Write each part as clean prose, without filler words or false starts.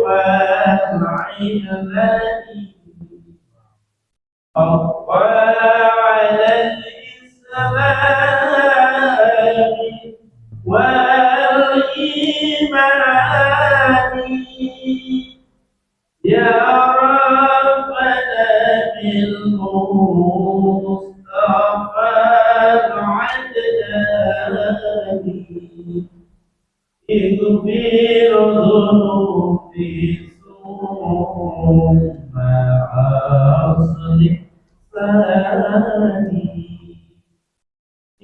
والعلم أطلع على الإسلام والإيمان يا ربنا بالمصطفى العدناني اغفر ذنوبي ثم أصلح ثاني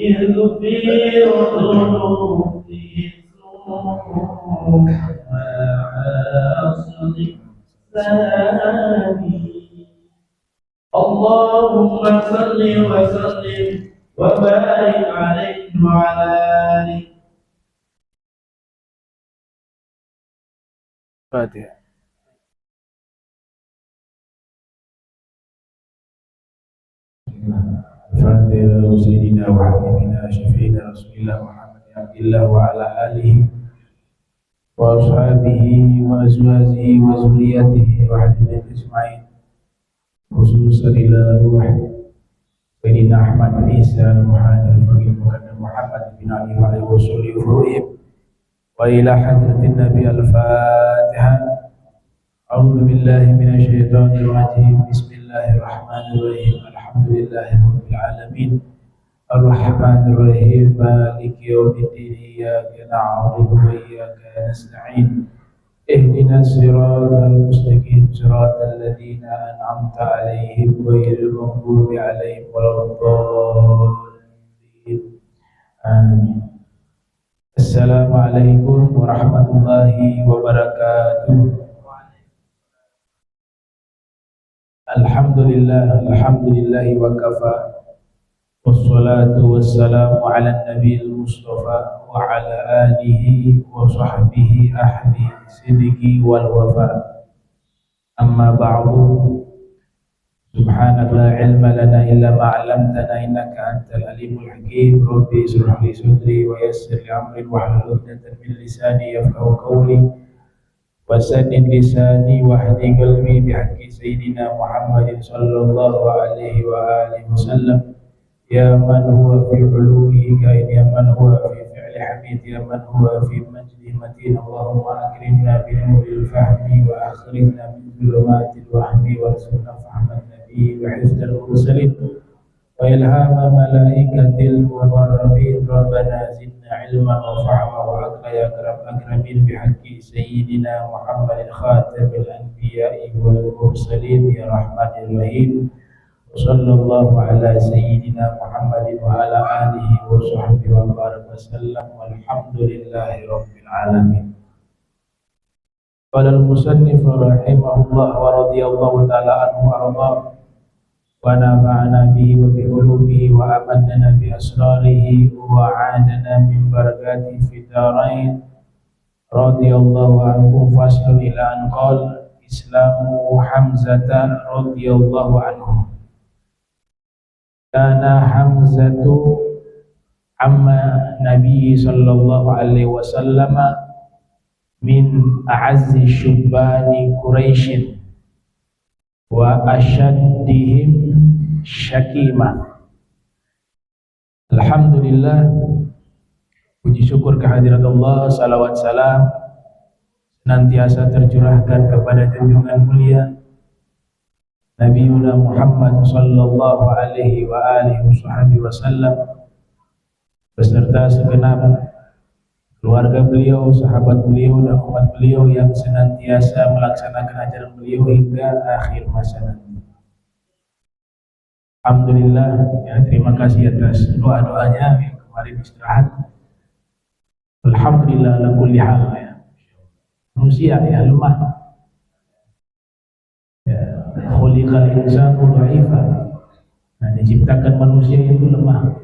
اغفر ذنوبي ثم أصلح ثاني اللهم صل وسلم وبارك عليه وعلى آله. فاتحة. فاتحة سيدنا وحبيبنا شفيعنا رسول الله محمد عبد الله وعلى آله وأصحابه وأزواجه وذريته وأهل بيته أجمعين خصوصا إلى روح سيدنا أحمد عيسى المحمد الفقيه محمد بن علي وعليه وصحبه وسلم وإلى حضرة النبي الفاتحة. أعوذ بالله من الشيطان الرجيم بسم الله الرحمن الرحيم الحمد لله رب العالمين الرحمن الرحيم مالك يوم الدين إياك نعبد وإياك نستعين اهدنا الصراط المستقيم صراط الذين أنعمت عليهم غير المغضوب عليهم ولا الضالين آمين. Assalamualaikum warahmatullahi wabarakatuh. Alhamdulillahi wa kafa. Wassalatu wassalamu ala nabiyil mustafa wa ala alihi wa sahbihi ahli sidqi wal wafa. Amma ba'du. Subhanaka la ilma lana illa ma 'allamtana innaka antal alimul hakim. Rabbi ishrah li sadri wa yassir li amri wahlul 'uqdatam min lisani yafqahu qawli wasaddid lisani wahdi qalbi bihaqqi sayyidina Muhammadin sallallahu alaihi wa alihi wasallam. Ya man huwa fi 'uluhi kain, ya man huwa fi fi'li hamid, ya man huwa fi majdi matin. Allahumma akrimna bi nuril fahmi wa akhrijna min dhulumatil wahmi warzuqna fahman وحفظ المرسلين وإلهام ملائكة المقربين. ربنا زدنا علما وفهما وعقلا يا أكرم الأكرمين بحق سيدنا محمد خاتم الأنبياء والمرسلين يا رحمن الرحيم. وصلى الله على سيدنا محمد وعلى آله وصحبه وبارك وسلم والحمد لله رب العالمين. قال المصنف رحمه الله ورضي الله تعالى عنه وأرضاه ونفعنا به وبعلومه وأمدنا بأسراره وعادنا من بركاته في الدارين. رضي الله عنه. فصل إلى أن قال إسلام حمزة رضي الله عنه. كان حمزة عم النبي صلى الله عليه وسلم من أعز الشبان قريش وأشدهم syakimah. Alhamdulillah, puji syukur kehadirat Allah, salawat salam senantiasa tercurahkan kepada junjungan mulia Nabi Muhammad sallallahu alaihi wa alihi wasallam beserta segenap keluarga beliau, sahabat beliau, dan umat beliau yang senantiasa melaksanakan ajaran beliau hingga akhir masa nanti. Alhamdulillah, ya, terima kasih atas doa-doanya yang kemarin istirahat. Alhamdulillah ala kulli hal, ya. Manusia ya lemah. Ya, khuliqal insanu dha'ifa. Nah, diciptakan manusia itu lemah.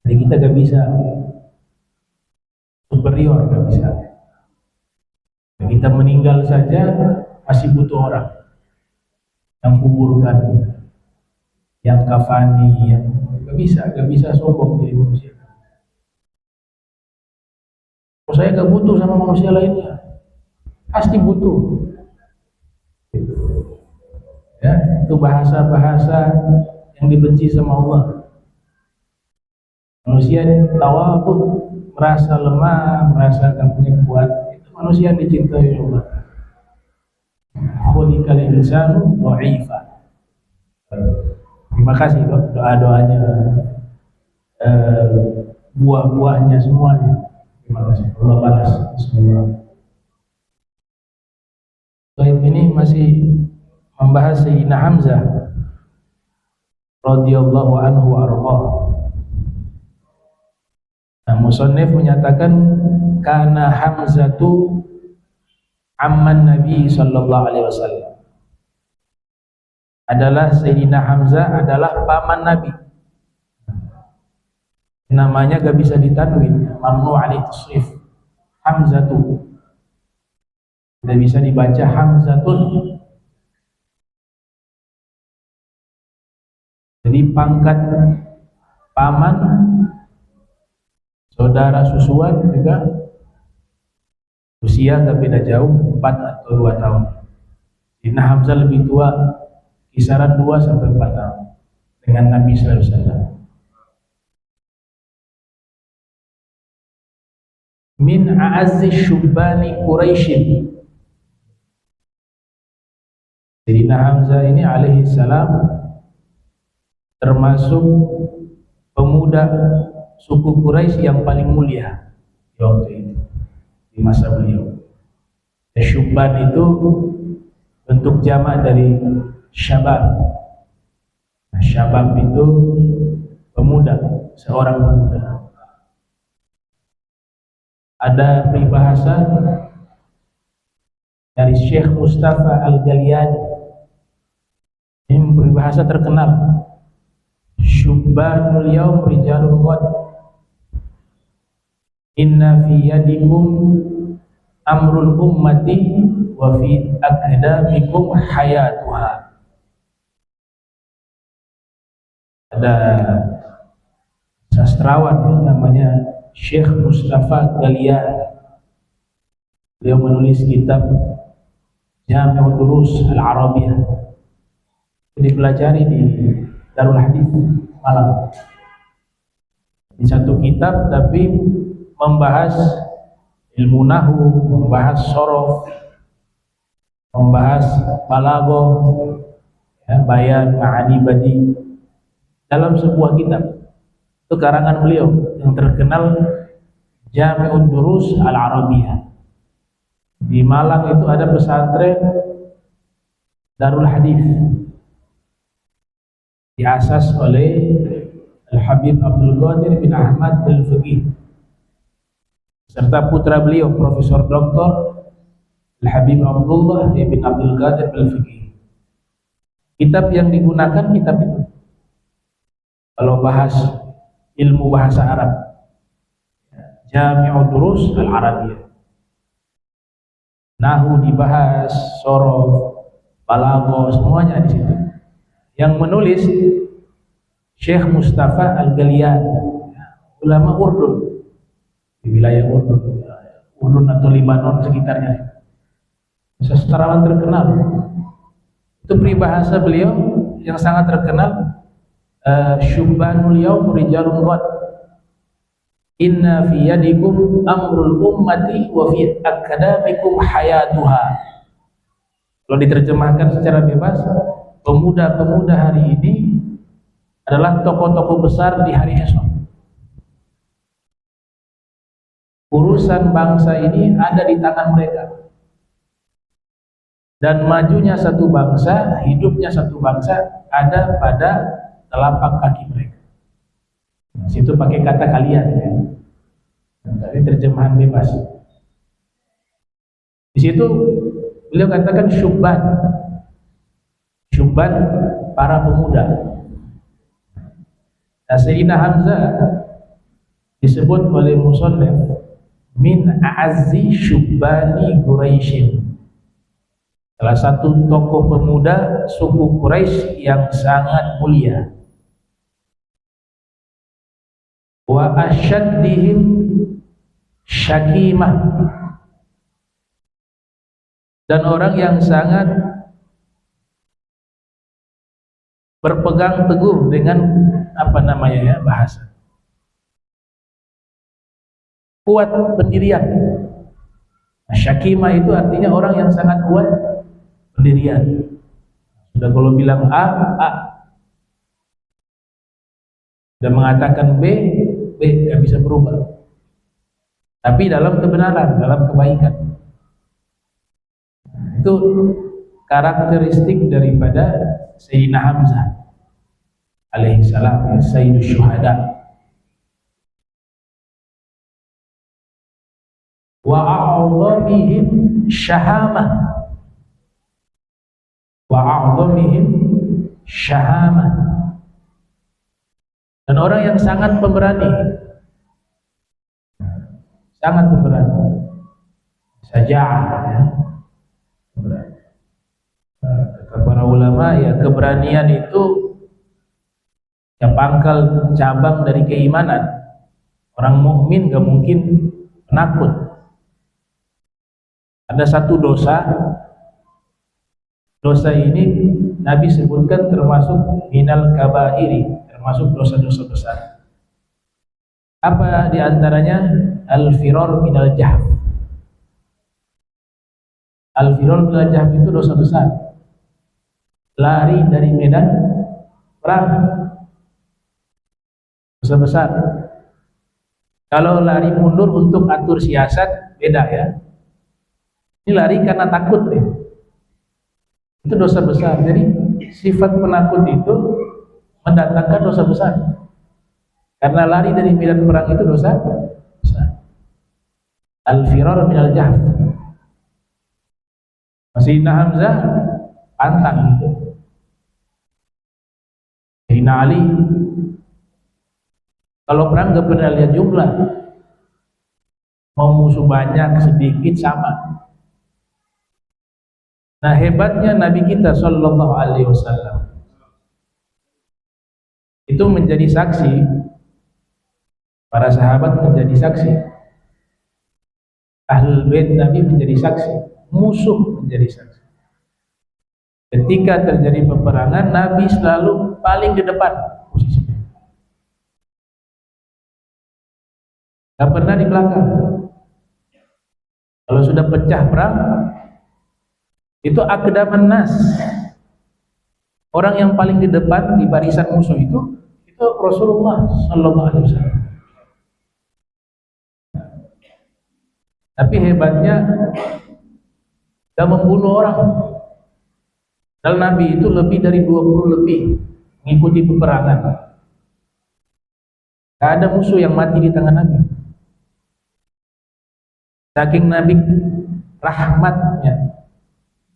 Jadi kita gak bisa superior, gak bisa. Kita meninggal saja masih butuh orang yang kuburkan, yang kafani, yang gak bisa sombong jadi manusia. Oh, saya gak butuh sama manusia lainnya. pasti butuh. Ya, itu bahasa-bahasa yang dibenci sama Allah. Manusia tawabun, merasa lemah, merasa gak punya kekuatan, itu manusia yang dicintai Allah. Khuliqal insanu dha'ifa. Terima kasih doa-doanya, buah-buahnya semuanya. Terima kasih. Allah balas semua. Baik, ini masih membahas Sayyidina Hamzah radhiyallahu anhu arqah. Nah, musannif menyatakan kana Hamzatu amman Nabi sallallahu alaihi wasallam. Adalah Sayyidina Hamzah adalah paman Nabi. Namanya gak bisa ditanwin, mamnu alaihi tasrif. Hamzatu. Tidak bisa dibaca Hamzatun. Jadi pangkat paman, saudara susuan juga usia gak beda jauh, 4 atau 2 tahun. Sayyidina Hamzah lebih tua, kisaran 2 sampai 4 tahun dengan Nabi sallallahu alaihi wasallam. Min a'azzi syubbani Quraisyin. Sayyidina Hamzah ini alaihi salam termasuk pemuda suku Quraisy yang paling mulia di waktu itu, di masa beliau. Syubban itu bentuk jamak dari syabab. Nah, syabab itu pemuda, seorang pemuda. Ada peribahasa dari Syekh Mustafa Al-Ghaliyani. Ini peribahasa terkenal. Syubbanul yaum rijalun ghad. Inna fi yadikum amrul ummati wa fi akdamikum hayatuha. Ada sastrawan namanya Syekh Mustafa Ghaliyani. Beliau menulis kitab Jami'ud Durus Al-Arabiyah. Dipelajari di Darul Hadis Malang. Di satu kitab tapi membahas ilmu nahwu, membahas sorof, membahas balaghah, ya, bayan, ma'ani, badi dalam sebuah kitab. Itu karangan beliau yang terkenal Jami'ud Durus Al-Arabiyah. Di Malang itu ada pesantren Darul Hadis, diasas oleh Al-Habib Abdul Qadir bin Ahmad Al-Faqih serta putra beliau Profesor Dr. Al-Habib Abdullah bin Abdul Qadir Al-Faqih. Kitab yang digunakan kitab itu kalau bahas ilmu bahasa Arab, Jami'ud Durus Al-Arabiyah. Nahwu dibahas, sorof, balaghah, semuanya di situ. Yang menulis Syekh Mustafa Al-Ghaliyani, ulama Urdun, di wilayah Urdun atau Libanon sekitarnya. Sastrawan terkenal. Itu peribahasa beliau yang sangat terkenal. Syubbanul yaum rijalun ghad. Inna fi yadikum amrul ummati wa fi akadamikum hayatuha. Kalau diterjemahkan secara bebas, pemuda-pemuda hari ini adalah tokoh-tokoh besar di hari esok. Urusan bangsa ini ada di tangan mereka. Dan majunya satu bangsa, hidupnya satu bangsa ada pada telapak kaki mereka. Situ pakai kata kalian ya. Dari terjemahan bebas. Di situ beliau katakan syubban. Syubban para pemuda. Nah, Sayyidina Hamzah disebut oleh musannif min a'azzi syubbani Quraisyin. Salah satu tokoh pemuda suku Quraisy yang sangat mulia. Wa asyaddihim syakimah, dan orang yang sangat berpegang teguh dengan bahasa kuat pendirian. Syakimah itu artinya orang yang sangat kuat pendirian. Sudah kalau bilang A, A. Sudah mengatakan B, B, nggak bisa berubah. Tapi dalam kebenaran, dalam kebaikan. Itu karakteristik daripada Sayyidina Hamzah alaihi salam, Sayyidus Syuhada. Wa a'dhamihim syahamah, wa a'dhamihim syahamah, dan orang yang sangat pemberani, sangat pemberani, saja'ah, ya. Kata para ulama, ya keberanian itu ya pangkal cabang dari keimanan. Orang mukmin gak mungkin penakut. Ada satu dosa, dosa ini Nabi sebutkan termasuk minal kabairi, termasuk dosa-dosa besar. Apa diantaranya? Al-firar minal jahf. Al-firar minal jahf itu dosa besar. Lari dari medan perang, dosa besar. Kalau lari mundur untuk atur siasat, beda ya. Ini lari karena takut nih. Itu dosa besar. Jadi sifat penakut itu mendatangkan dosa besar. Karena lari dari medan perang itu dosa besar. Al-firar minal jahf. Sayyidina Hamzah pantang itu. Sayyidina Ali kalau perang gak pernah lihat jumlah, mau musuh banyak sedikit sama. Nah hebatnya Nabi kita Sallallahu Alaihi Wasallam itu menjadi saksi, para sahabat menjadi saksi, Ahlul Bait Nabi menjadi saksi, musuh menjadi saksi. Ketika terjadi peperangan, Nabi selalu paling di depan posisinya, gak pernah di belakang. Kalau sudah pecah perang, itu aqdaman nas, orang yang paling di depan di barisan musuh itu Rasulullah Sallallahu Alaihi Wasallam. Tapi hebatnya gak membunuh orang. Dan Nabi itu lebih dari 20 lebih mengikuti peperangan. Gak ada musuh yang mati di tangan Nabi. Saking Nabi rahmatnya,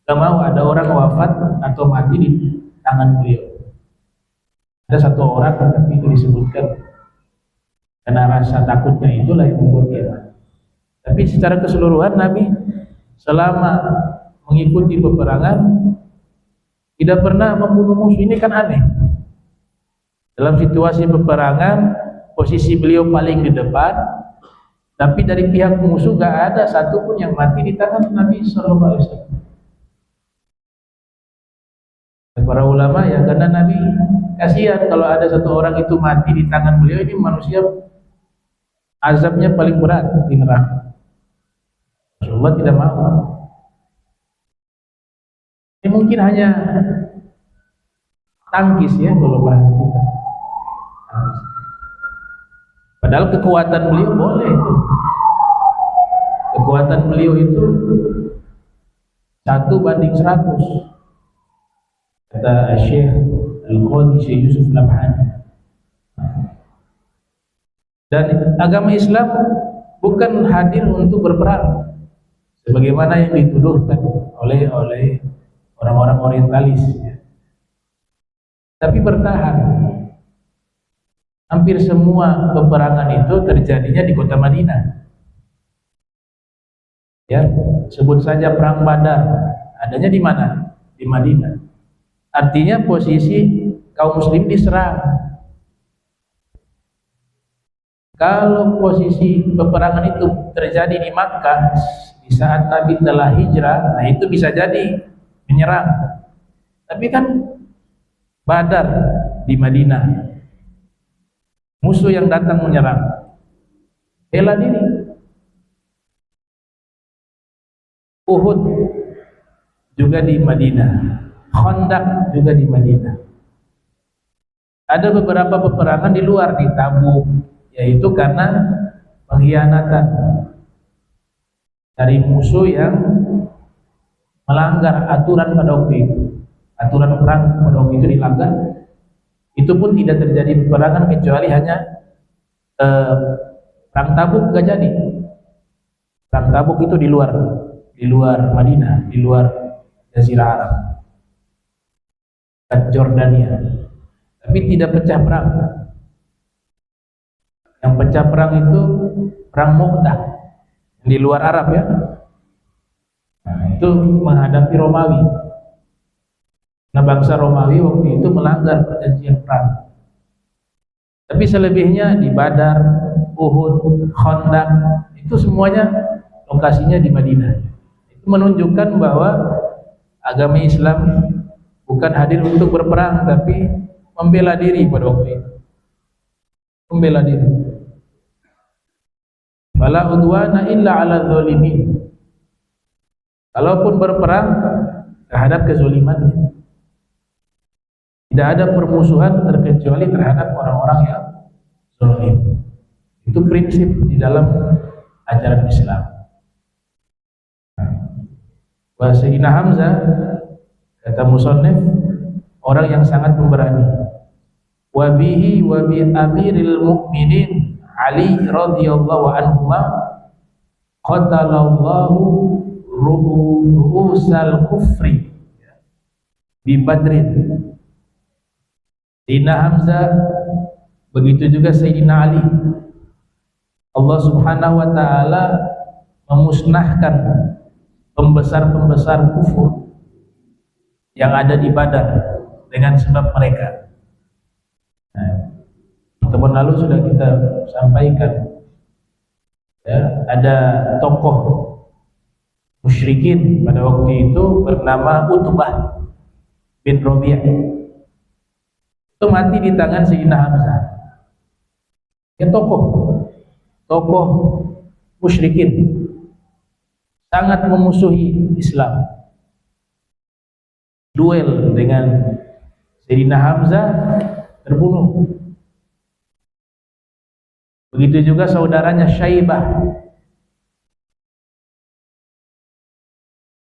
gak mau ada orang wafat atau mati di tangan beliau. Ada satu orang, tapi itu disebutkan karena rasa takutnya itulah yang membuat dia mati. Tapi secara keseluruhan Nabi selama mengikuti peperangan tidak pernah membunuh musuh. Ini kan aneh. Dalam situasi peperangan posisi beliau paling di depan, tapi dari pihak musuh gak ada satupun yang mati di tangan Nabi Sallallahu Alaihi Wasallam. Para ulama ya, karena Nabi kasihan kalau ada satu orang itu mati di tangan beliau, ini manusia azabnya paling berat di neraka. Rasulullah tidak mau. Ini mungkin hanya tangkis ya kalau bahasa kita. Padahal kekuatan beliau boleh itu. Kekuatan beliau itu 1:100. Kata Syekh Al-Qadhi Syekh Yusuf Nabhani. Dan agama Islam bukan hadir untuk berperang sebagaimana yang dituduhkan oleh orang-orang orientalis ya. Tapi bertahan. Hampir semua peperangan itu terjadinya di kota Madinah. Ya, sebut saja perang Badar, adanya di mana? Di Madinah. Artinya posisi kaum muslim diserang. Kalau posisi peperangan itu terjadi di Makkah di saat Nabi telah hijrah, nah itu bisa jadi menyerang. Tapi kan Badar di Madinah, musuh yang datang menyerang, bela diri. Uhud juga di Madinah, Khandaq juga di Madinah. Ada beberapa peperangan di luar, di Tabuk, yaitu karena pengkhianatan dari musuh yang melanggar aturan pada waktu itu. Aturan perang pada waktu itu dilanggar. Itu pun tidak terjadi peperangan kecuali hanya perang Tabuk gak jadi. Perang Tabuk itu di luar Madinah, di luar Jazirah Arab, Jordania. Tapi tidak pecah perang. Yang pecah perang itu perang Mu'tah di luar Arab ya. Nah, itu menghadapi Romawi. Nah, bangsa Romawi waktu itu melanggar perjanjian perang. Tapi selebihnya di Badar, Uhud, Khandaq, itu semuanya lokasinya di Madinah. Itu menunjukkan bahwa agama Islam bukan hadir untuk berperang, tapi membela diri pada waktu itu. Membela diri. Fala udwana illa 'ala dzalimin. Kalaupun berperang terhadap kezalimannya. Tidak ada permusuhan terkecuali terhadap orang-orang yang zalim. Itu prinsip di dalam ajaran Islam. Wa Sayyidina Hamzah, kata musannif, orang yang sangat pemberani. Wa bihi wa bi amiril mu'minin Ali radhiyallahu anhuma qatalallahu ru'usal kufri bi Badrin. Sayyidina Hamzah, begitu juga Sayyidina Ali. Allah Subhanahu wa taala memusnahkan pembesar-pembesar kufur yang ada di Badar dengan sebab mereka. Nah, teman lalu sudah kita sampaikan ya, ada tokoh musyrikin pada waktu itu bernama Utbah bin Rabi'ah. Itu mati di tangan Sayyidina Hamzah. Ya, tokoh musyrikin, sangat memusuhi Islam. Duel dengan Sayyidina Hamzah, terbunuh. Begitu juga saudaranya Syaibah,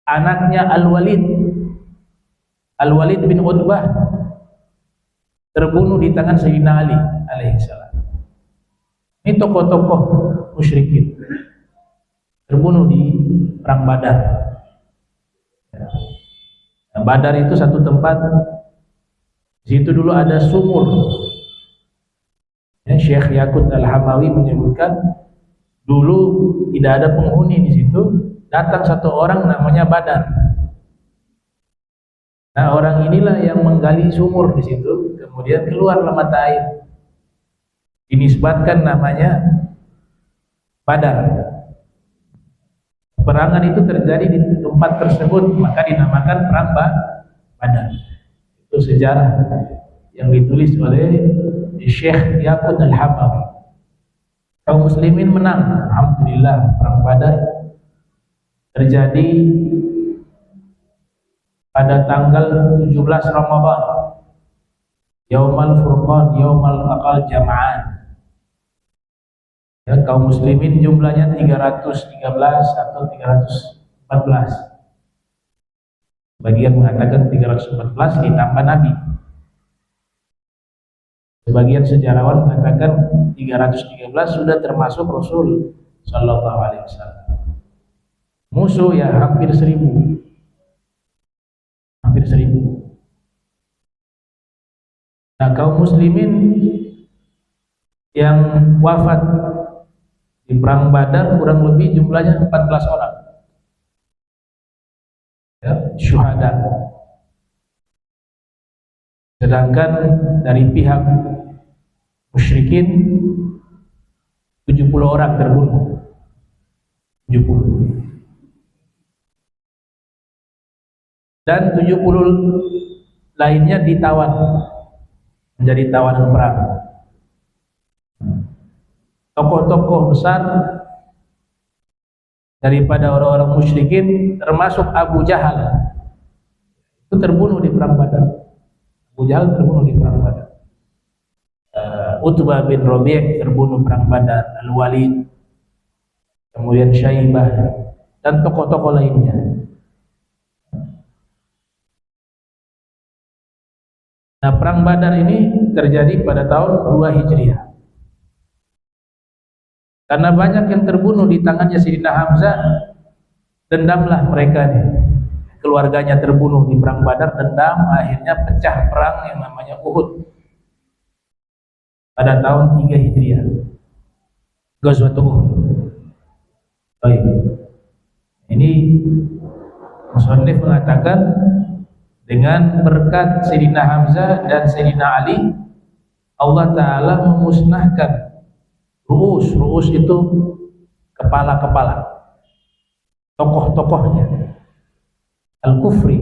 anaknya Al-Walid bin Utbah, terbunuh di tangan Sayyidina Ali alaihissalam. Ini tokoh-tokoh musyrikin terbunuh di perang Badar. Nah, Badar itu satu tempat, di situ dulu ada sumur. Ya, Syekh Yaqut Al-Hamawi menyebutkan dulu tidak ada penghuni di situ, datang satu orang namanya Badar. Nah, orang inilah yang menggali sumur di situ, kemudian keluarlah mata air. Dinisbatkan namanya Badar. Peperangan itu terjadi di tempat tersebut, maka dinamakan perang Badar. Itu sejarah yang ditulis oleh Syekh Yaqut Al-Hamawi. Kaum muslimin menang, alhamdulillah. Perang Badar terjadi pada tanggal 17 Ramadan, Yaumal Furqan, Yaumal Taqal Jama'an. Ya, kaum muslimin jumlahnya 313 atau 314. Sebagian mengatakan 314 ditambah Nabi. Sebagian sejarawan mengatakan 313 sudah termasuk Rasul sallallahu alaihi wasallam. Musuh ya hampir 1000. Hampir 1000. Nah, kaum muslimin yang wafat di perang Badar kurang lebih jumlahnya 14 orang. Ya, syuhada. Sedangkan dari pihak musyrikin 70 orang terbunuh. 70. Dan 70 lainnya ditawan menjadi tawanan perang. Tokoh-tokoh besar daripada orang-orang musyrikin termasuk Abu Jahal itu terbunuh di perang Badar. Abu Jahal terbunuh di perang Badar. Utbah bin Rabi' terbunuh perang Badar. Al-Walid, kemudian Syaibah dan tokoh-tokoh lainnya. Nah, perang Badar ini terjadi pada tahun 2 Hijriah. Karena banyak yang terbunuh di tangannya Sayyidina Hamzah, dendamlah mereka nih. Keluarganya terbunuh di perang Badar, dendam, akhirnya pecah perang yang namanya Uhud pada tahun 3 Hijriah. Ghazwatul Uhud. Baik. Ini musannif mengatakan dengan berkat Sayyidina Hamzah dan Sayyidina Ali, Allah Ta'ala memusnahkan ru'us itu kepala-kepala tokoh-tokohnya al-kufri,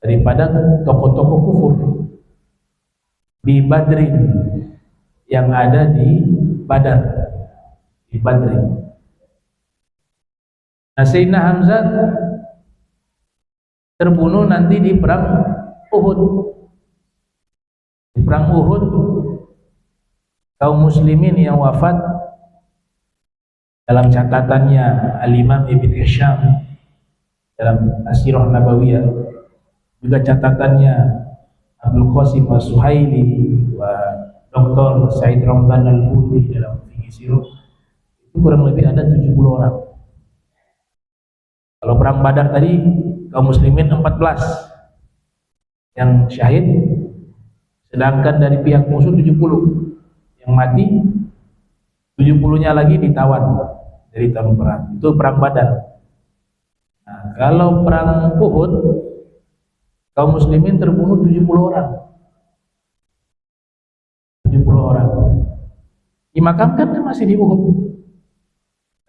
daripada tokoh-tokoh kufur di Badrin, yang ada di Badar, di Badrin. Nah, Sayyidina Hamzah terbunuh nanti di perang Uhud. Di perang Uhud, kaum muslimin yang wafat dalam catatannya Al-Imam Ibn Hisham dalam Asirah Nabawiyah, juga catatannya Abdul Qasim As-Suhaili wa Dr. Said Ramdan Al-Buti dalam Fiqh Sirah, itu kurang lebih ada 70 orang. Kalau perang Badar tadi kaum muslimin 14 yang syahid, sedangkan dari pihak musuh 70 yang mati, 70-nya lagi ditawan dari tahun perang. Itu perang Badar. Nah, kalau perang Uhud, kaum muslimin terbunuh 70 orang. 70 orang. Dimakamkan kan masih di Uhud.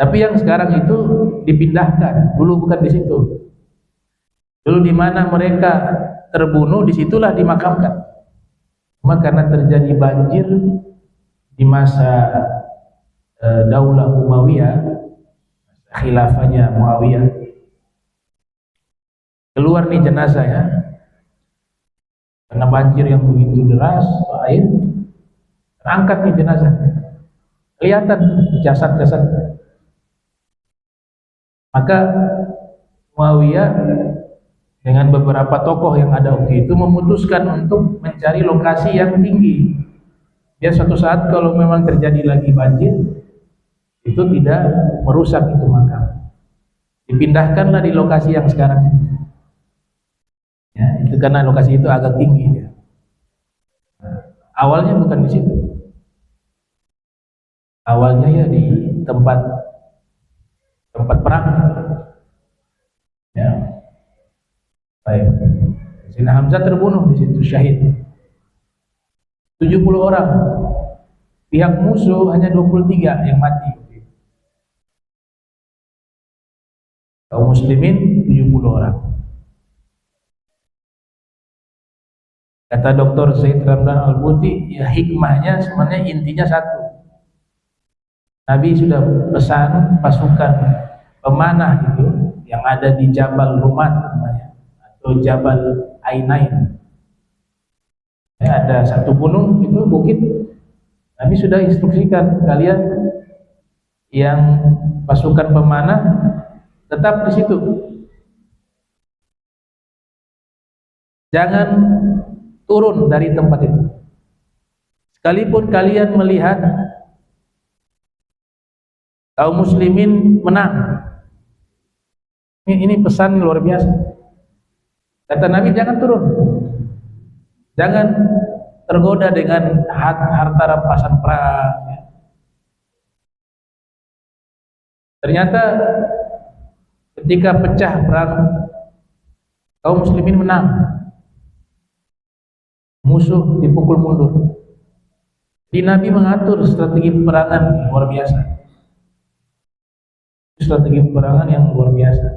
Tapi yang sekarang itu dipindahkan. Dulu bukan di situ. Dulu di mana mereka terbunuh, disitulah dimakamkan. Cuma karena terjadi banjir di masa Daulah Umayyah, khilafahnya Muawiyah, keluar nih jenazah ya, karena banjir yang begitu deras, air, terangkat nih jenazah, kelihatan jasad-jasad. Maka Muawiyah dengan beberapa tokoh yang ada waktu itu memutuskan untuk mencari lokasi yang tinggi, biar suatu saat kalau memang terjadi lagi banjir itu tidak merusak itu makam. Dipindahkanlah di lokasi yang sekarang ini. Ya, itu karena lokasi itu agak tinggi ya. Nah, awalnya bukan di situ. Awalnya ya di tempat perang. Ya. Baik. Sayyidina Hamzah terbunuh di situ, syahid. 70 orang. Pihak musuh hanya 23 yang mati. Kaum muslimin 70 orang. Kata Dr. Said Ramdan Al-Buti, ya hikmahnya sebenarnya intinya satu. Nabi sudah pesan pasukan pemanah itu yang ada di Jabal Rumat namanya, atau Jabal Ainain. Ya, ada satu gunung itu, bukit. Nabi sudah instruksikan kalian yang pasukan pemanah tetap di situ. Jangan turun dari tempat itu. Sekalipun kalian melihat kaum muslimin menang. Ini pesan luar biasa. Kata Nabi, jangan turun. Jangan tergoda dengan harta rampasan perang. Ternyata ketika pecah perang, kaum muslimin menang. Musuh dipukul mundur. Di Nabi mengatur strategi peperangan yang luar biasa. Strategi peperangan yang luar biasa.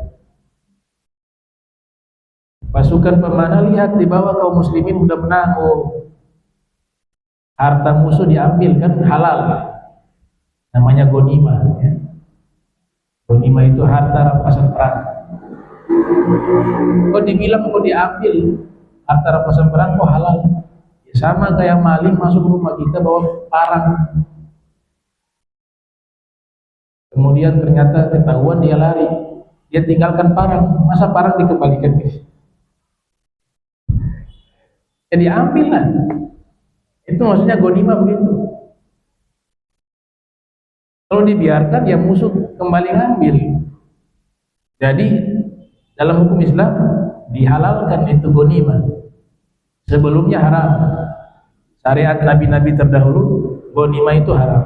Pasukan pemanah lihat di bawah kaum muslimin udah menang, oh, harta musuh diambil kan halal, namanya gonima. Ya. Gonima itu harta rampasan perang. Kok dibilang kok diambil harta rampasan perang kok halal? Ya, sama kayak maling masuk rumah kita bawa parang. Kemudian ternyata ketahuan dia lari, dia tinggalkan parang, masa parang dikembalikan? Ya diambil lah. Itu maksudnya gonima begitu. Kalau dibiarkan ya musuh kembali ngambil. Jadi dalam hukum Islam dihalalkan itu gonima. Sebelumnya haram. Syariat nabi-nabi terdahulu gonima itu haram.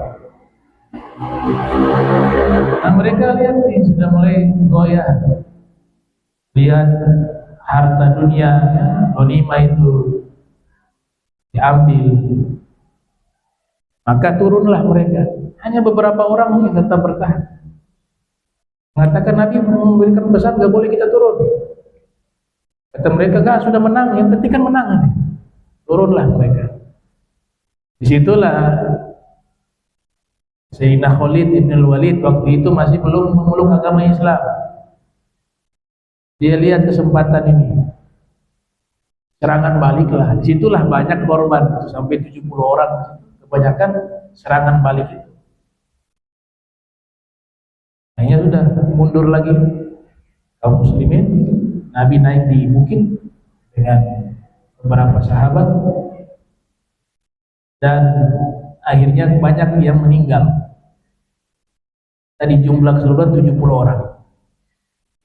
Nah mereka lihat nih sudah mulai goyah. Lihat harta dunia, ya, gonima itu diambil. Maka turunlah mereka. Hanya beberapa orang yang tetap bertahan. Mengatakan Nabi memberikan pesan gak boleh kita turun. Kata mereka, gak, sudah menang, yang penting kan menang. Turunlah mereka. Disitulah Sayyidina Khalid ibn al-Walid waktu itu masih belum memeluk agama Islam. Dia lihat kesempatan ini, serangan baliklah. Disitulah banyak korban, sampai 70 orang. Kebanyakan serangan balik itu. Hanya sudah mundur lagi kaum muslimin. Nabi naik di bukit dengan beberapa sahabat dan akhirnya banyak yang meninggal. Tadi jumlah keseluruhan 70 orang.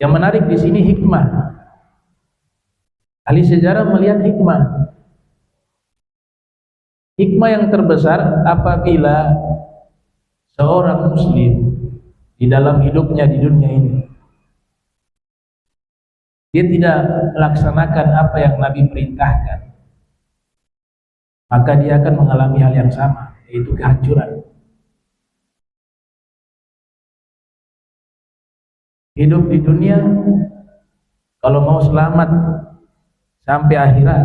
Yang menarik di sini hikmah. Ahli sejarah melihat hikmah. Hikmah yang terbesar apabila seorang muslim di dalam hidupnya di dunia ini dia tidak melaksanakan apa yang Nabi perintahkan, maka dia akan mengalami hal yang sama, yaitu kehancuran. Hidup di dunia kalau mau selamat sampai akhirat,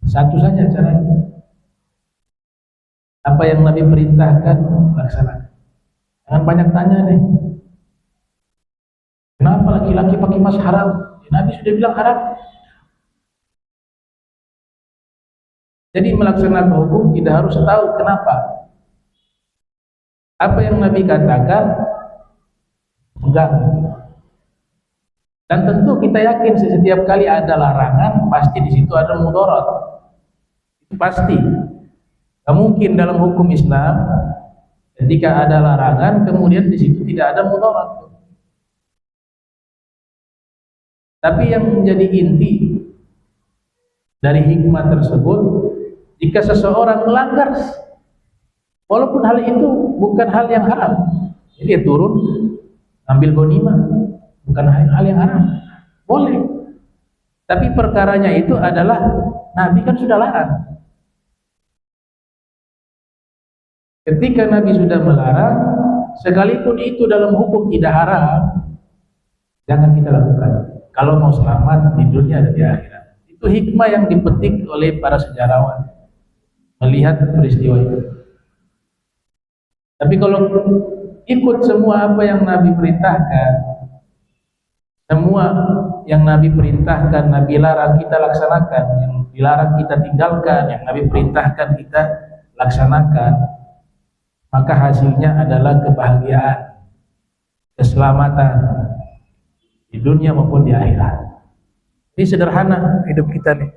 satu saja caranya. Apa yang Nabi perintahkan, laksanakan. Jangan banyak tanya nih. Kenapa laki-laki pakai emas haram? Nabi sudah bilang haram. Jadi melaksanakan hukum tidak harus tahu kenapa. Apa yang Nabi katakan, pegang. Dan tentu kita yakin setiap kali ada larangan, pasti di situ ada mudarat. Itu pasti. Tidak mungkin dalam hukum Islam ketika ada larangan kemudian di situ tidak ada mudarat. Tapi yang menjadi inti dari hikmah tersebut, jika seseorang melanggar, walaupun hal itu bukan hal yang haram, jadi dia turun ambil ghanimah, bukan hal yang haram, boleh. Tapi perkaranya itu adalah Nabi kan sudah larang. Ketika Nabi sudah melarang, sekalipun itu dalam hukum tidak haram, jangan kita lakukan. Kalau mau selamat di dunia dan di akhirat. Itu hikmah yang dipetik oleh para sejarawan melihat peristiwa itu. Tapi kalau ikut semua apa yang Nabi perintahkan, semua yang Nabi perintahkan, Nabi larang kita laksanakan, yang dilarang kita tinggalkan, yang Nabi perintahkan kita laksanakan, maka hasilnya adalah kebahagiaan, keselamatan di dunia maupun di akhirat. Ini sederhana hidup kita nih.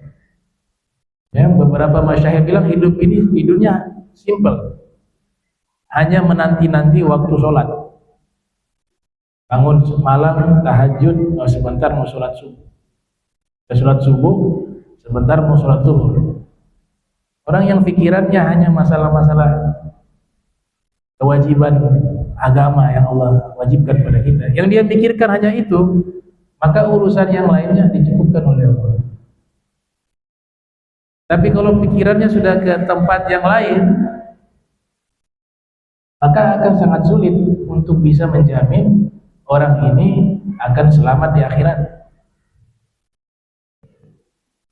Ya, beberapa masyayikh bilang hidup ini di dunia simple. Hanya menanti-nanti waktu sholat. Bangun malam, tahajud, sebentar mau sholat subuh. Sholat subuh, sebentar mau sholat zuhur. Orang yang pikirannya hanya masalah-masalah kewajiban agama yang Allah wajibkan pada kita, yang dia pikirkan hanya itu, maka urusan yang lainnya dicukupkan oleh Allah. Tapi kalau pikirannya sudah ke tempat yang lain, maka akan sangat sulit untuk bisa menjamin orang ini akan selamat di akhirat.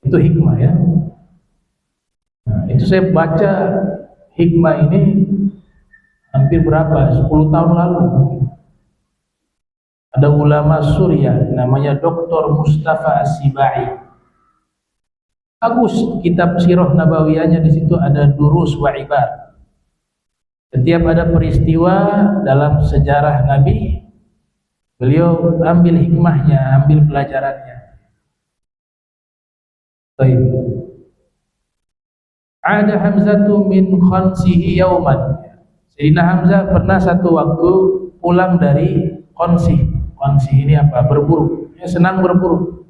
Itu hikmah ya. Nah, itu saya baca hikmah ini hampir berapa? 10 tahun lalu. Ada ulama Suriah namanya Dr. Mustafa As-Sibai. Bagus kitab Sirah Nabawiyahnya, di situ ada durus wa ibar. Setiap ada peristiwa dalam sejarah Nabi, beliau ambil hikmahnya, ambil pelajarannya. Baik. Ada Hamzatu min khansihi yauman. Sayyidina Hamzah pernah satu waktu pulang dari khansih. Khansih ini apa? Berburu. Dia senang berburu.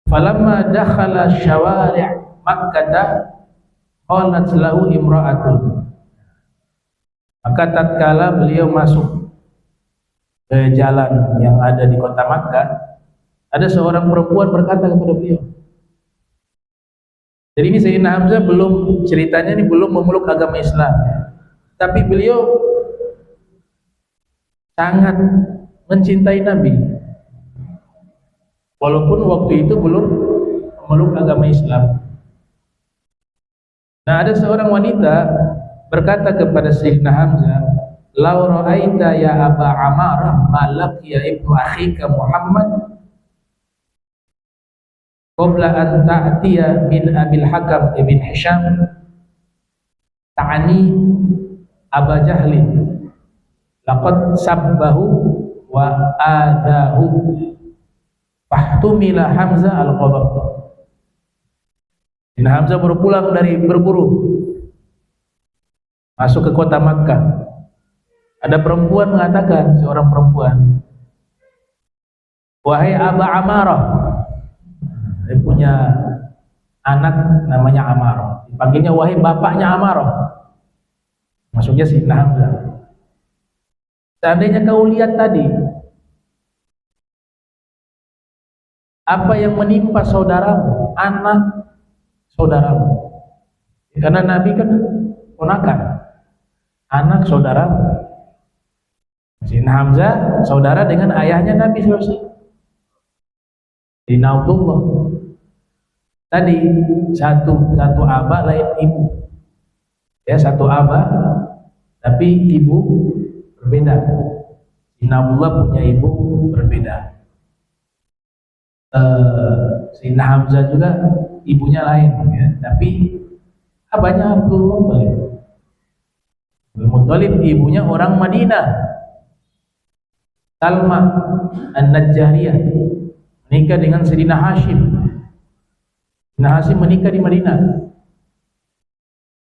Falamma dakhala syawari' Makkah qalat lahu imra'atun. Maka tatkala beliau masuk ke jalan yang ada di kota Makkah, ada seorang perempuan berkata kepada beliau. Jadi ini Sayyidina Hamzah belum, ceritanya ini belum memeluk agama Islam, tapi beliau sangat mencintai Nabi, walaupun waktu itu belum memeluk agama Islam. Nah, ada seorang wanita berkata kepada Sayyidina Hamzah, "Lau ra'aita ya Aba Amarah ma laqiya ibnu akhika Muhammad qabla an ta'tiya min Abil Hakam ibn Hisham ta'ani Aba Jahlin laqad sabbahu wa adahu fahtumila Hamzah al-ghadab." Sayyidina Hamzah baru pulang dari berburu, masuk ke kota Makkah. Ada perempuan mengatakan, seorang perempuan, "Wahai Aba Amarah," dia punya anak namanya Amarah, dipanggilnya wahai bapaknya Amarah, maksudnya Sayyidina Hamzah. Seandainya kau lihat tadi apa yang menimpa saudaramu, anak saudaramu, karena Nabi kan ponakan, anak saudaramu. Sayyidina Hamzah saudara dengan ayahnya Nabi SAW, Sayyidina Abdullah. Tadi satu abah lain ibu, ya, satu abah tapi ibu berbeda. Sayyidina Abdullah punya ibu berbeda. Sayyidina Hamzah juga ibunya lain, ya, tapi abahnya Abdul Muttalib. Abdul Muttalib ibunya orang Madinah. Salma An-Najjariyah menikah dengan Sayyidina Hashim. Sayyidina Hashim menikah di Madinah.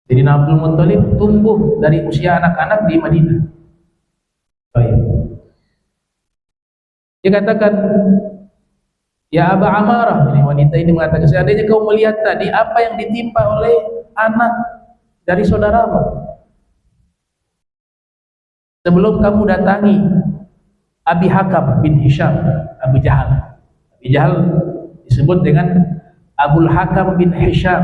Sayyidina Abdul Muttalib tumbuh dari usia anak-anak di Madinah. Baik. Dia katakan, "Ya Aba Amarah," ini wanita ini mengatakan, "seandainya kau melihat tadi apa yang ditimpa oleh anak dari saudaramu sebelum kamu datangi Abi Hakam bin Hisham, Abu Jahal." Abu Jahal disebut dengan Abul Hakam bin Hisham,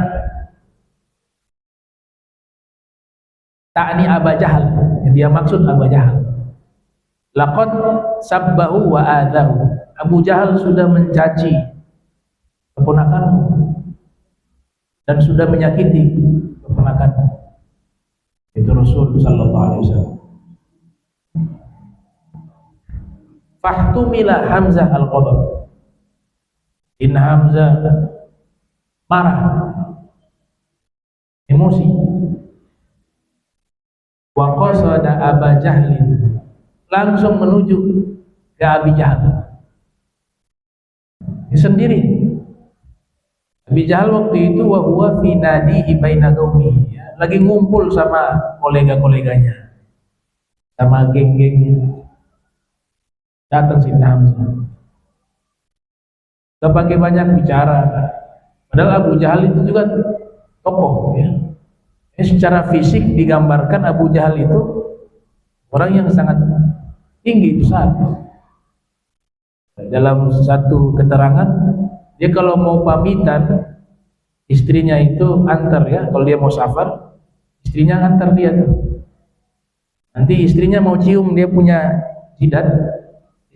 ta'ni Aba Jahal, yang dia maksud Abu Jahal. Laqad sabbahu wa adahu, Abu Jahal sudah mencaci keponakanmu dan sudah menyakiti keponakanmu. Itu Rasul sallallahu alaihi wasallam. Fahtumila Hamzah al-ghadab. Inna Hamzah marah, emosi. Wa qasada Aba Jahlin, langsung menuju ke Abi Jahal. Dia sendiri. Abi Jahal waktu itu wa huwa fi nadihi baina qaumihi, ya, lagi ngumpul sama kolega-koleganya, sama geng-gengnya. Datang Sayyidina Hamzah, gak pakai banyak bicara, padahal Abu Jahal itu juga tokoh, ya. Secara fisik digambarkan Abu Jahal itu orang yang sangat tinggi, besar. Dalam satu keterangan Dia kalau mau pamitan, istrinya itu antar ya. Kalau dia mau safar, istrinya antar dia tuh. Nanti istrinya mau cium dia punya jidat,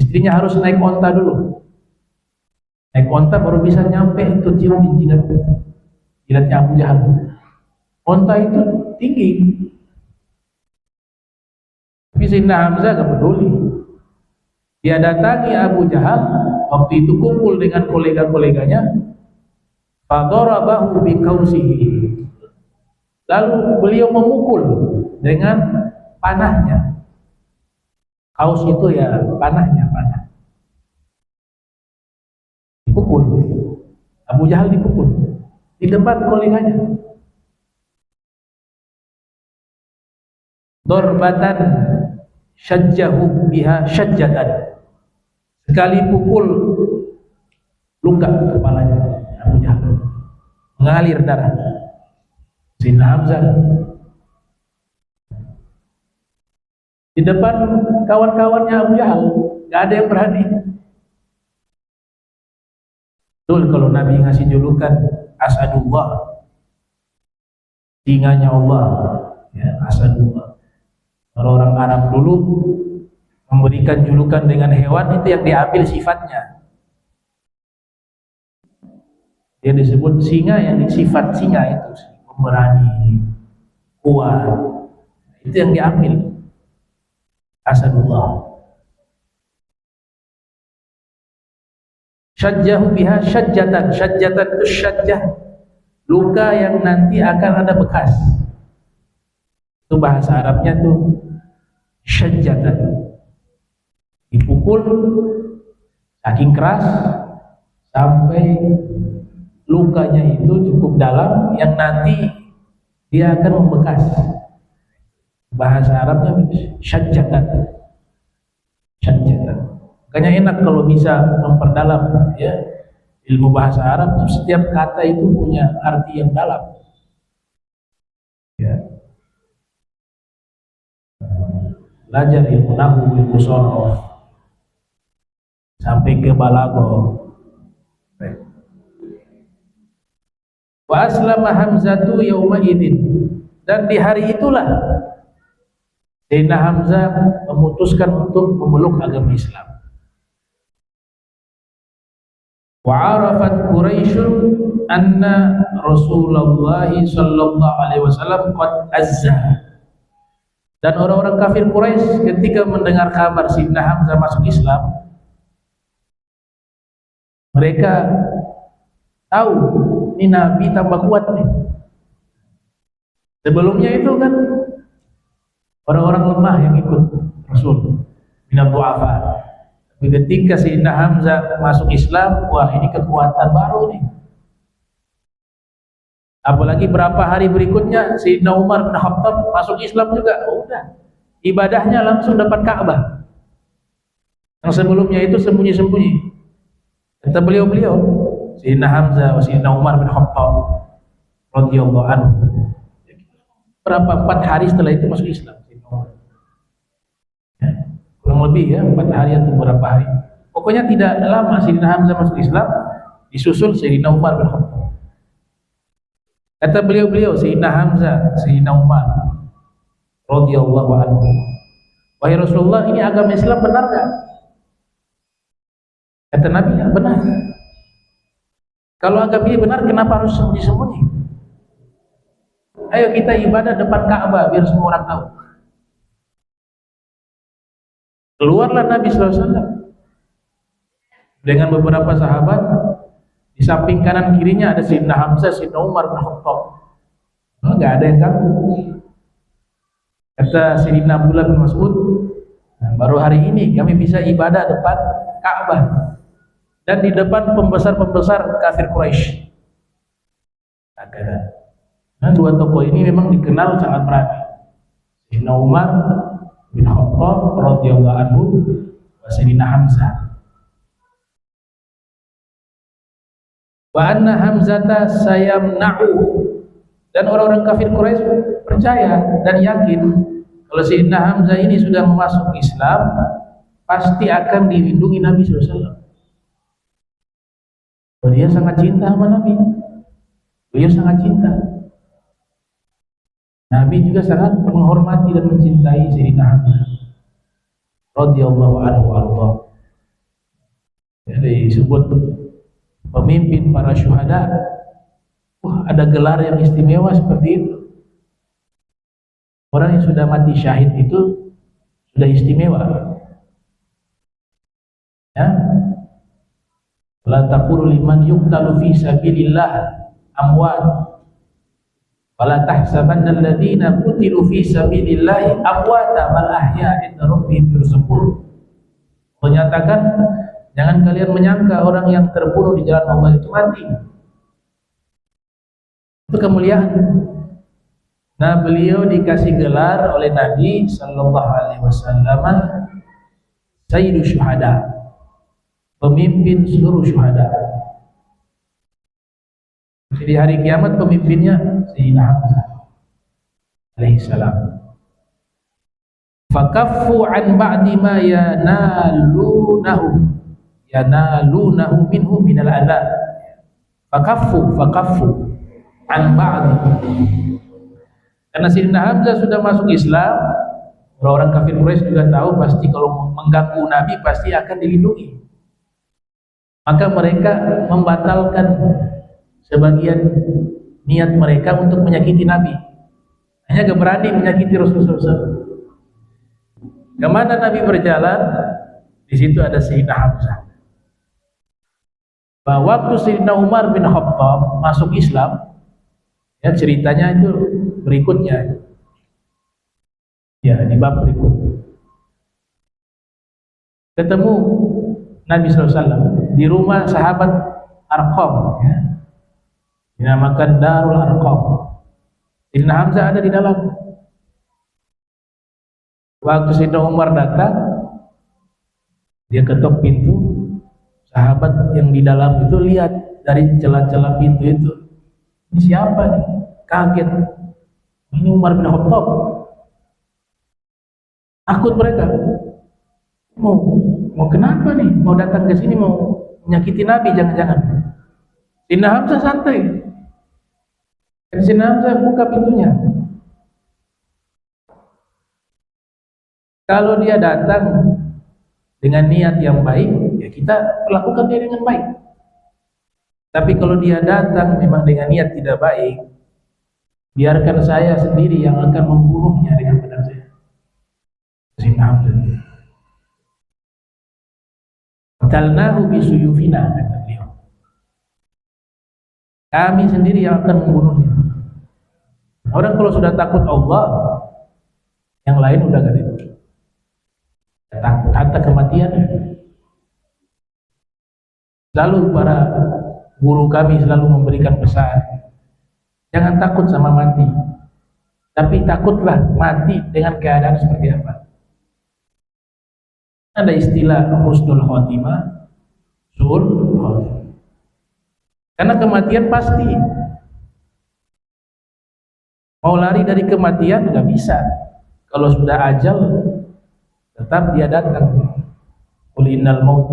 istrinya harus naik onta dulu. Naik onta baru bisa nyampe itu cium di jidatnya Abu Jahal. Onta itu tinggi. Tapi Sayyidina Hamzah gak peduli. Dia datangi Abu Jahal, waktu itu kumpul dengan kolega-koleganya, fadarabahu biqausihi. Lalu beliau memukul dengan panahnya. Kaus itu ya panahnya, panah. Dipukul. Abu Jahal dipukul di depan koleganya. Darbatan syajjahu biha syajjatan. Sekali pukul luka kepalanya Abu Jahal, mengalir darah. Sayyidina Hamzah di depan kawan-kawannya Abu Jahal, gak ada yang berani. Betul kalau Nabi ngasih julukan Asadullah, singanya Allah, ya, Asadullah. Kalau orang Arab dulu memberikan julukan dengan hewan itu yang diambil sifatnya. Dia disebut singa, yang sifat singa itu pemberani, kuat. Itu yang diambil. Asadullah. Syajjahu biha syajjatan. Syajjatan itu syajjah, luka yang nanti akan ada bekas. Itu bahasa Arabnya tuh syajjatan. Dipukul saking keras sampai lukanya itu cukup dalam yang nanti dia akan membekas. Bahasa Arabnya syajjatan. Syajjatan. Makanya enak kalau bisa memperdalam ya ilmu bahasa Arab, tuh setiap kata itu punya arti yang dalam. Ya. Belajar ilmu nahwu, ilmu sorof sampai ke balaghah. Wa aslama Hamzatu yauma idzin, dan di hari itulah Sayyidina Hamzah memutuskan untuk memeluk agama Islam. Wa arafat Quraisyun anna Rasulullah sallallahu alaihi wasallam qad azza. Dan orang-orang kafir Quraisy ketika mendengar kabar Sayyidina Hamzah masuk Islam, mereka tahu ini Nabi tambah kuat nih. Sebelumnya itu kan orang-orang lemah yang ikut Rasul, minad du'afa. Tapi ketika Sayyidina Hamzah masuk Islam, wah ini kekuatan baru nih. Apalagi berapa hari berikutnya Sayyidina Umar bin Khattab masuk Islam juga. Udah, ibadahnya langsung dapat Ka'bah. Yang sebelumnya itu sembunyi-sembunyi. Kata beliau-beliau, Sayyidina Hamzah, Sayyidina Umar bin Khattab radhiyallahu anhu, berapa 4 hari setelah itu masuk Islam. Ya, kurang lebih ya 4 hari atau berapa hari. Pokoknya tidak lama Sayyidina Hamzah masuk Islam, disusul Sayyidina Umar bin Khattab. Kata beliau-beliau, Sayyidina Hamzah, Sayyidina Umar radhiyallahu anhu, wahai Rasulullah, ini agama Islam benar gak? Kata Nabi, ya, benar. Kalau agama ini benar, kenapa harus sembunyi-sembunyi? Ayo kita ibadah depan Ka'bah biar semua orang tahu. Keluarlah Nabi SAW dengan beberapa sahabat. Di samping kanan kirinya ada Sayyidina Hamzah, Sayyidina Umar bin Khattab. Nggak ada yang ganggu. Kata Sayyidina Abdullah bin Mas'ud, baru hari ini kami bisa ibadah depan Ka'bah dan di depan pembesar-pembesar kafir Quraisy. Nah, dua tokoh ini memang dikenal sangat berani. Sayyidina Umar bin Khattab radhiyallahu anhu wa Sayyidina Hamzah. Wa anna Hamzata sayamna'u, dan orang-orang kafir Quraisy percaya dan yakin kalau Sayyidina Hamzah ini sudah masuk Islam pasti akan dilindungi Nabi SAW. Dia sangat cinta sama Nabi. Beliau sangat cinta. Nabi juga sangat menghormati dan mencintai Sayyidina Hamzah radhiyallahu anhu warḍah. Jadi disebut pemimpin para syuhada. Wah, ada gelar yang istimewa seperti itu. Orang yang sudah mati syahid itu sudah istimewa. Ya. La taqulu liman yuqtalu fi sabilillah amwat. Wala tahsabanna alladziina qutilu fi sabilillahi amwata bal ahya 'inda rabbihim yurzaqun. Menyatakan jangan kalian menyangka orang yang terbunuh di jalan Allah itu mati. Itu kemuliaan. Nah, beliau dikasih gelar oleh Nabi sallallahu alaihi wasallam Sayyidu Syuhada, pemimpin seluruh syuhada. Jadi hari kiamat pemimpinnya Sayyidina Hamzah alaihi salam. Fakaffu an ba'di ma yanalunahu minhu minal adab. Fakaffu an ba'di. Karena Sayyidina Hamzah sudah masuk Islam, orang-orang kafir Quraisy juga tahu pasti kalau mengganggu Nabi pasti akan dilindungi. Maka mereka membatalkan sebagian niat mereka untuk menyakiti Nabi. Hanya gak berani menyakiti Rasulullah. Kemana Nabi berjalan, di situ ada Sayyidina Hamzah. Bahwa waktu Sayyidina Umar bin Khattab masuk Islam, ya ceritanya itu berikutnya. Ya, di bab berikut. Ketemu Nabi SAW di rumah sahabat Arqam, ya. Dinamakan Darul Arqam. Sayyidina Hamzah ada di dalam. Waktu Sayyidina Umar datang, dia ketok pintu. Sahabat yang di dalam itu lihat dari celah-celah pintu itu, ini siapa nih? Kaget. Ini Umar bin Khattab. Takut mereka. Mau kenapa nih? Mau datang ke sini mau menyakiti Nabi, jangan-jangan. Sayyidina Hamzah santai. Sayyidina Hamzah buka pintunya. Kalau dia datang dengan niat yang baik, ya kita perlakukan dia dengan baik. Tapi kalau dia datang memang dengan niat tidak baik, biarkan saya sendiri yang akan membunuhnya dengan pedang saya. Sayyidina Hamzah. Qatalnahu bisuyufina, kata beliau. Kami sendiri yang akan membunuhnya. Orang kalau sudah takut Allah, yang lain udah gak ada. Takut hatta kematian. Lalu para guru kami selalu memberikan pesan, jangan takut sama mati, tapi takutlah mati dengan keadaan seperti apa. Ada istilah husnul khotimah, su'ul khotimah. Karena kematian pasti. Mau lari dari kematian nggak bisa. Kalau sudah ajal, tetap dia datang. Qul innal maut,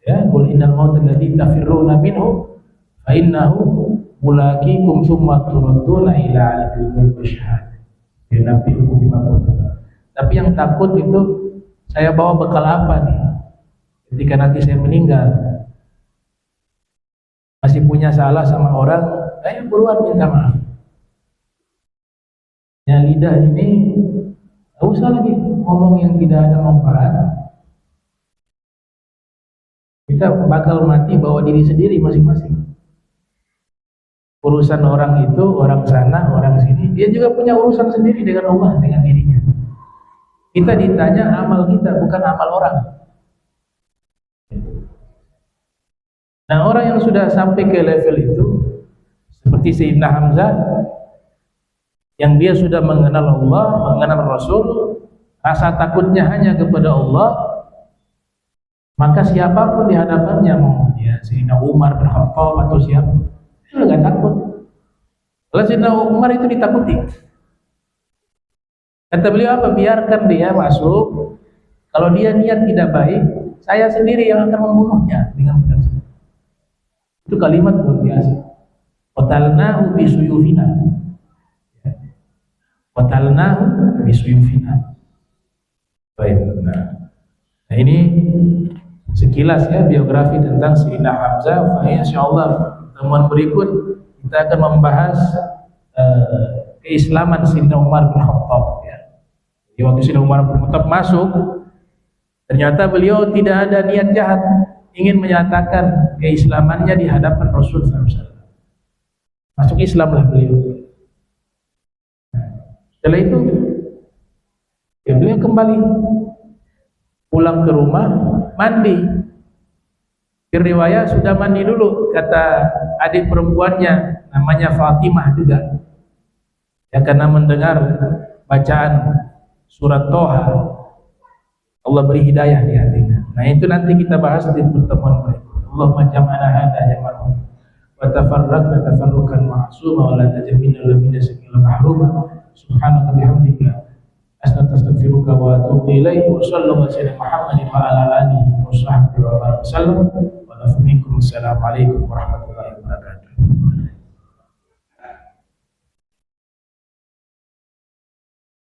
ya, qul innal maut alladzi tafirruna minhu fa innahu mulaqikum tsumma turadduna ila alimil ghaibi wasyahada. Yunabbi'ukum bima kuntum. Tapi yang takut itu, saya bawa bekal apa nih ketika nanti saya meninggal? Masih punya salah sama orang, ayo buruan minta maaf. Ya, lidah ini gak usah lagi ngomong yang tidak ada manfaat. Kita bakal mati bawa diri sendiri masing-masing. Urusan orang itu, orang sana, orang sini, dia juga punya urusan sendiri dengan Allah, dengan dirinya. Kita ditanya amal kita, bukan amal orang. Nah, orang yang sudah sampai ke level itu, seperti Sayyidina Hamzah, yang dia sudah mengenal Allah, mengenal Rasul, rasa takutnya hanya kepada Allah, maka siapapun di hadapannya, mau dia Sayyidina Umar bin Khattab atau siapa, dia nggak takut. Kalau Sayyidina Umar itu ditakuti. Kata beliau apa? Biarkan dia masuk. Kalau dia niat tidak baik, saya sendiri yang akan membunuhnya dengan pedang. Itu kalimat luar biasa. Qatalnahu bisuyufina. Qatalnahu bisuyufina. Baik. Nah ini sekilas ya biografi tentang Sayyidina Hamzah. Insyaallah pertemuan berikut kita akan membahas keislaman Sayyidina Umar bin Khattab ya. Jadi waktu Sayyidina Umar bin Khattab masuk, ternyata beliau tidak ada niat jahat, ingin menyatakan keislamannya di hadapan Rasul SAW. Masuk Islamlah beliau. Setelah itu ya beliau kembali pulang ke rumah, mandi. Riwayat sudah mandi dulu, kata adik perempuannya namanya Fatimah juga. Ya karena mendengar bacaan surat Toha, Allah beri hidayah di hatinya. Nah itu nanti kita bahas di pertemuan berikut. Allahumma jam'ana hadza jam'an wa tafarraqna tafarruqan ma'suma wa la tajmina lamina sakila mahruma. Subhanaka bihamdika astaghfiruka wa atubu ilaik. Wa sallallahu alaihi Muhammadin wa ala alihi wa sahbihi wa sallam. Wa assalamu alaikum warahmatullahi wabarakatuh.